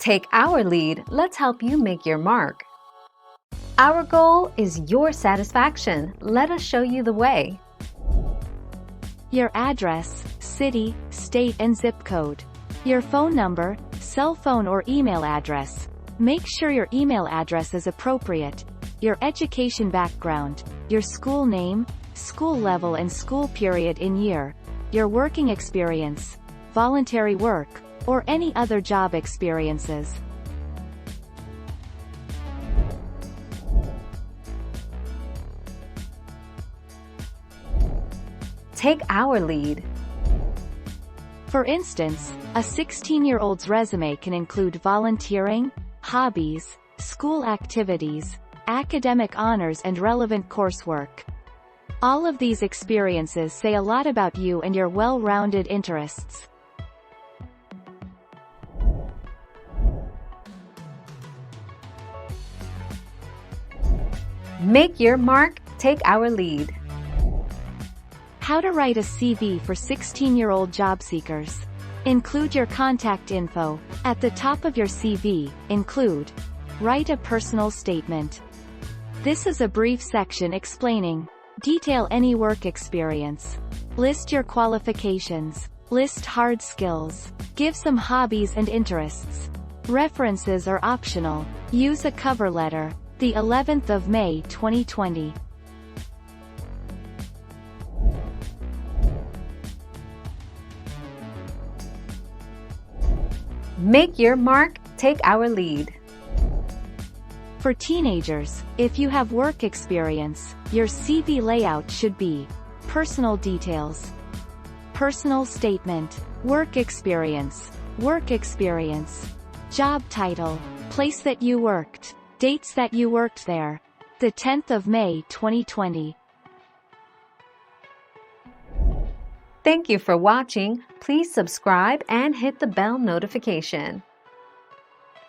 Take our lead, let's help you make your mark. Our goal is your satisfaction. Let us show you the way. Your address, city, state and zip code. Your phone number, cell phone or email address. Make sure your email address is appropriate. Your education background. Your school name, school level and school period in year. Your working experience, voluntary work, or any other job experiences. Take our lead. For instance, a 16-year-old's resume can include volunteering, hobbies, school activities, academic honors and relevant coursework. All of these experiences say a lot about you and your well-rounded interests. Make your mark, take our lead. How to write a CV for 16-year-old job seekers. Include your contact info. At the top of your CV, include. Write a personal statement. This is a brief section explaining. Detail any work experience. List your qualifications. List hard skills. Give some hobbies and interests. References are optional. Use a cover letter. The 11th of May 2020. Make your mark, take our lead. For teenagers, if you have work experience, your CV layout should be personal details, personal statement, work experience, job title, place that you worked, dates that you worked there, the 10th of May 2020. Thank you for watching. Please subscribe and hit the bell notification.